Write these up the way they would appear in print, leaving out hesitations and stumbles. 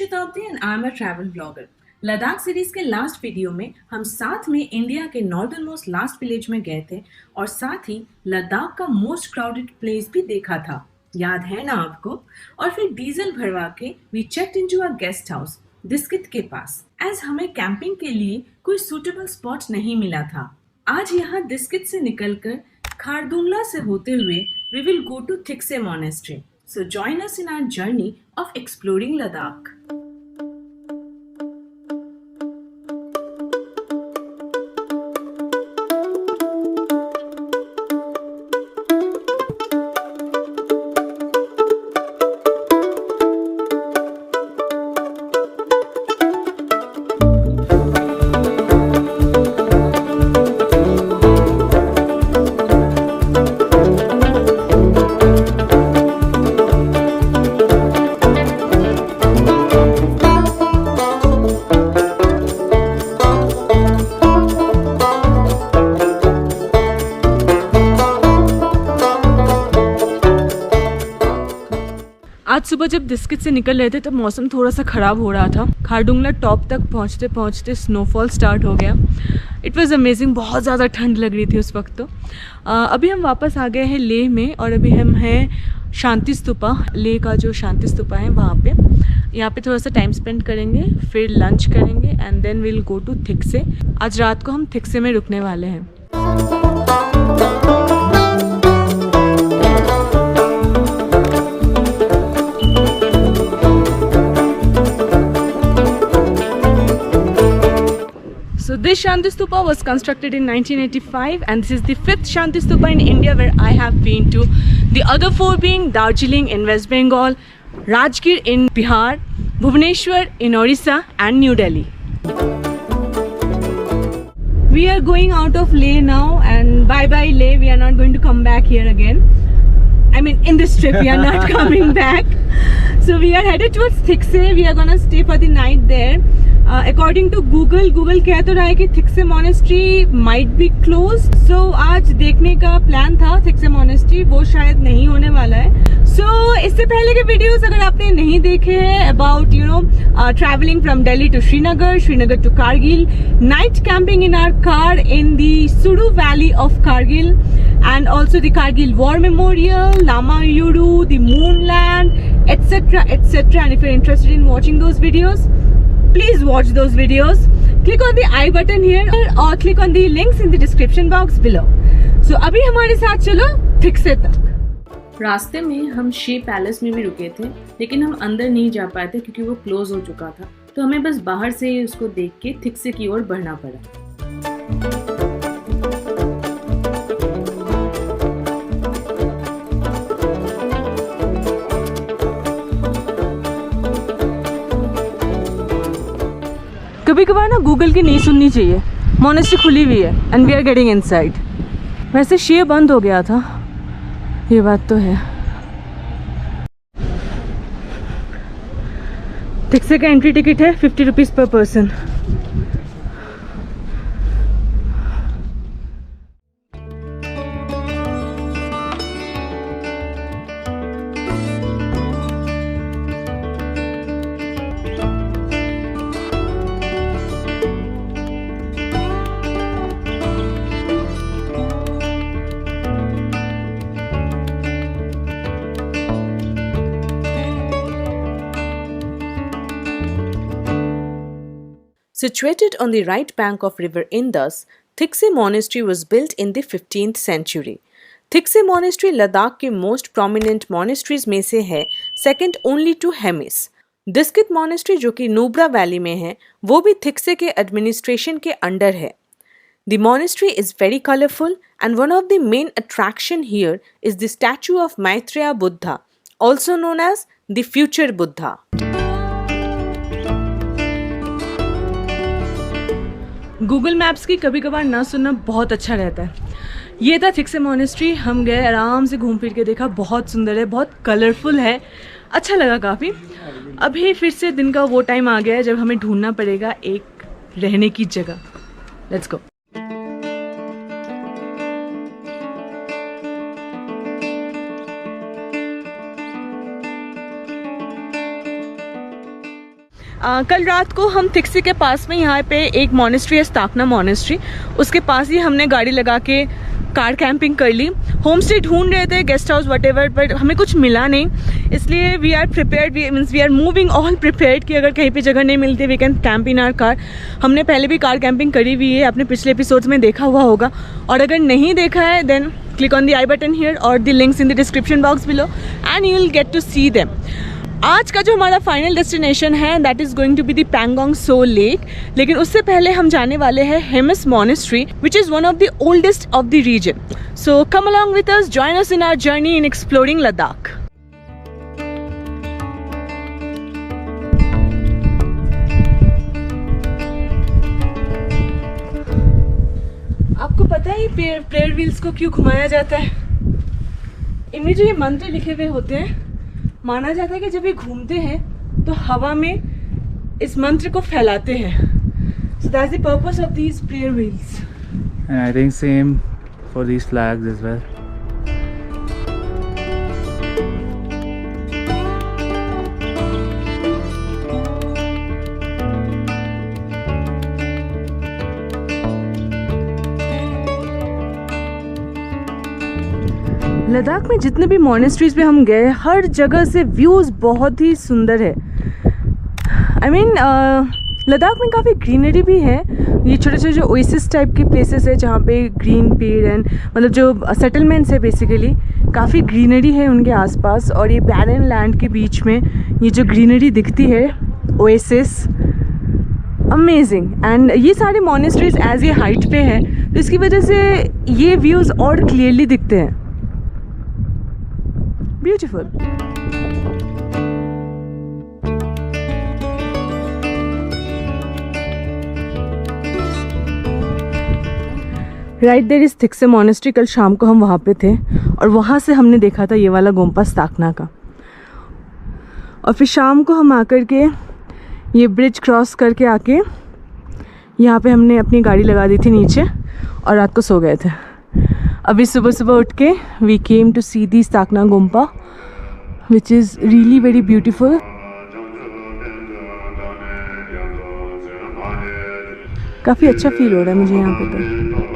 शताब्दी and I am a travel blogger. Ladakh series के last video में हम साथ में इंडिया के नॉर्दर्न मोस्ट लास्ट विलेज में गए थे और साथ ही लद्दाख का मोस्ट क्राउडेड प्लेस भी देखा था। याद है ना आपको? और फिर डीजल भरवा के we checked into a guest house Diskit के पास, एज हमें कैंपिंग के लिए कोई सूटेबल स्पॉट नहीं मिला था। आज यहाँ दिस्कित से निकलकर खारदुंगला से होते हुए we will go to Thikse Monastery. So join us in our journey of exploring Ladakh. आज सुबह जब दिस्कित से निकल रहे थे तब मौसम थोड़ा सा ख़राब हो रहा था। खारदुंगला टॉप तक पहुंचते पहुंचते स्नोफॉल स्टार्ट हो गया। इट वाज अमेजिंग, बहुत ज़्यादा ठंड लग रही थी उस वक्त। तो अभी हम वापस आ गए हैं लेह में और अभी हम हैं शांति स्तूपा। लेह का जो शांति स्तूपा है वहाँ पे, यहाँ पे थोड़ा सा टाइम स्पेंड करेंगे, फिर लंच करेंगे and then will go to Thiksey. आज रात को हम थिक्से में रुकने वाले हैं। So this Shanti Stupa was constructed in 1985 and this is the 5th Shanti Stupa in India where I have been to. The other 4 being Darjeeling in West Bengal, Rajgir in Bihar, Bhubaneswar in Orissa and New Delhi. We are going out of Leh now and bye bye Leh, we are not going to come back here again. I mean in this trip we are not coming back. So we are headed towards Thikse. We are gonna stay for the night there. According to Google कह तो रहा है कि Thiksey monastery might be closed. So आज देखने का plan था Thiksey monastery, वो शायद नहीं होने वाला है। So इससे पहले के वीडियोस अगर आपने नहीं देखे हैं about traveling from Delhi to Srinagar to Kargil, night camping in our car in the Sudu Valley of Kargil and also the Kargil War Memorial, Lama Yuru, the Moonland, etc. And if you're interested in watching those videos, please watch those videos. Click on the I button here or click on the links in the description box below. So अभी हमारे साथ चलो थिक्से तक। रास्ते में हम she palace में भी रुके थे, लेकिन हम अंदर नहीं जा पाए थे क्योंकि वो क्लोज हो चुका था। तो हमें बस बाहर से ही उसको देख के थिक्से की ओर बढ़ना पड़ा। कभी कभार ना गूगल की नहीं सुननी चाहिए। मोनेस्ट्री खुली हुई है and we are getting inside. वैसे शेयर बंद हो गया था, ये बात तो है। थिक्से का एंट्री टिकट है 50 रुपीज़ पर person. Situated on the right bank of river Indus, Thikse Monastery was built in the 15th century. Thikse Monastery Ladakh के most prominent monasteries में से है, second only to Hemis. Diskit Monastery जो कि नुब्रा वैली में है, वो भी थिक्से के administration के अंडर है. The monastery is very colorful and one of the main attraction here is the statue of Maitreya Buddha, also known as the future Buddha. Google maps की कभी कभार ना सुनना बहुत अच्छा रहता है। ये था थिक्से मोनेस्ट्री। हम गए, आराम से घूम फिर के देखा, बहुत सुंदर है, बहुत कलरफुल है, अच्छा लगा काफ़ी। अभी फिर से दिन का वो टाइम आ गया है जब हमें ढूंढना पड़ेगा एक रहने की जगह। Let's go. कल रात को हम थिक्से के पास में यहाँ पे एक मॉनेस्ट्री है, स्ताकना मॉनेस्ट्री, उसके पास ही हमने गाड़ी लगा के कार कैंपिंग कर ली। होम स्टे ढूंढ रहे थे, गेस्ट हाउस वटेवर, बट हमें कुछ मिला नहीं, इसलिए we are prepared, we are moving all prepared कि अगर कहीं पे जगह नहीं मिलती we can camp in our car. हमने पहले भी कार कैंपिंग करी हुई है, अपने पिछले एपिसोड्स में देखा हुआ होगा, और अगर नहीं देखा है then click on the I button here और the links in the description box below and you will get to see them. आज का जो हमारा फाइनल डेस्टिनेशन है that is going to be the Pangong Tso lake, लेकिन उससे पहले हम जाने वाले हैं Hemis monastery which is one of the oldest of the region. So come along with us, join us in our journey in exploring Ladakh. आपको पता है प्रेयर व्हील्स को क्यों घुमाया जाता है? इनमें जो ये मंत्र लिखे हुए होते हैं, माना जाता है कि जब ये घूमते हैं तो हवा में इस मंत्र को फैलाते हैं। So that's the purpose of these prayer wheels. And I think same for these flags as well. Ladakh में जितने भी मॉनेस्ट्रीज पे हम गए, हर जगह से व्यूज़ बहुत ही सुंदर है। आई मीन लद्दाख में काफ़ी ग्रीनरी भी है, ये छोटे छोटे जो ओएसिस टाइप के प्लेसेस है जहाँ पे ग्रीन पेड़ एंड मतलब जो सेटलमेंट्स है बेसिकली, काफ़ी ग्रीनरी है उनके आसपास, और ये बैरन लैंड के बीच में ये जो ग्रीनरी दिखती है, ओएसिस, अमेजिंग। एंड ये सारे मॉनेस्ट्रीज एज ये हाइट पे है तो इसकी वजह से ये व्यूज़ और क्लियरली दिखते हैं। Beautiful. Right there is Thiksey monastery. कल शाम को हम वहाँ पे थे और वहाँ से हमने देखा था ये वाला गोम्पा स्ताकना का, और फिर शाम को हम आकर के ये ब्रिज क्रॉस करके आके यहाँ पे हमने अपनी गाड़ी लगा दी थी नीचे और रात को सो गए थे। अभी सुबह सुबह उठ के we came to see the Stakna Gompa which is really very beautiful. काफ़ी अच्छा फील हो रहा है मुझे यहाँ पे तो।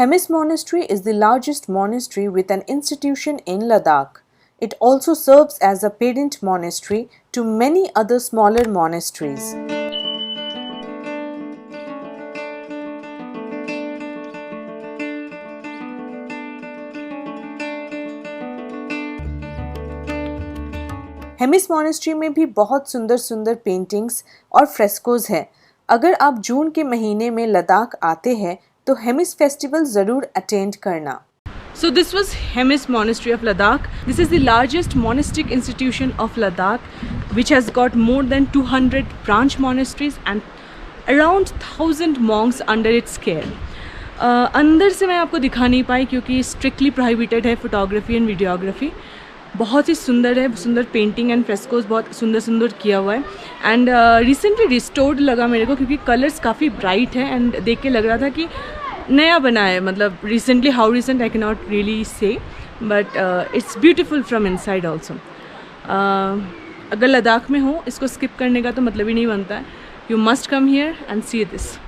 Hemis Monastery is the largest monastery with an institution in Ladakh. It also serves as a parent monastery to many other smaller monasteries. Hemis monastery में भी बहुत सुंदर सुंदर पेंटिंग्स और फ्रेस्कोज हैं। अगर आप जून के महीने में लद्दाख आते हैं तो हेमिस फेस्टिवल ज़रूर अटेंड करना। So this was Hemis Monastery of Ladakh. This is the largest monastic institution of Ladakh, which has got more than 200 branch monasteries and around 1000 monks under its care. अंदर से मैं आपको दिखा नहीं पाई क्योंकि स्ट्रिक्टली प्रोहिबिटेड है photography and videography. बहुत ही सुंदर है, सुंदर पेंटिंग एंड फ्रेस्कोज बहुत सुंदर सुंदर किया हुआ है। एंड रिसेंटली रिस्टोर्ड लगा मेरे को क्योंकि कलर्स काफ़ी ब्राइट है एंड देख के लग रहा था कि नया बना है, मतलब recently, how recent I can not really say, but it's beautiful from inside also. अगर लद्दाख में हो इसको skip करने का तो मतलब ही नहीं बनता है. You must come here and see this.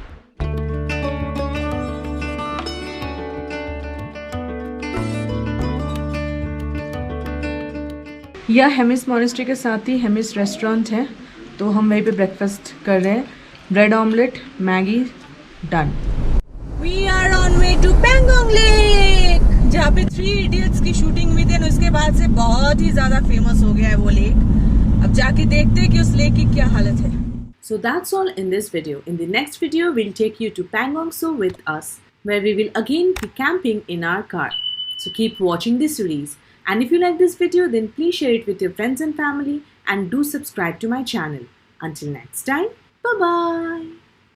यह हेमिस मॉनेस्ट्री के साथ ही हेमिस रेस्टोरेंट है, तो हम वहीं पे ब्रेकफास्ट कर रहे हैं. Bread omelette, Maggi, done. We are on way to Pangong lake, जहाँ पे 3 इडियट्स की शूटिंग हुई थी और उसके बाद से बहुत ही ज़्यादा फेमस हो गया है वो लेक. अब जाके देखते हैं कि उस लेक की क्या हालत है. So that's all in this video. In the next video, we'll take you to Pangong Tso with us, where we will again be camping in our car. So keep watching this series. And if you like this video, then please share it with your friends and family and do subscribe to my channel. Until next time, bye-bye.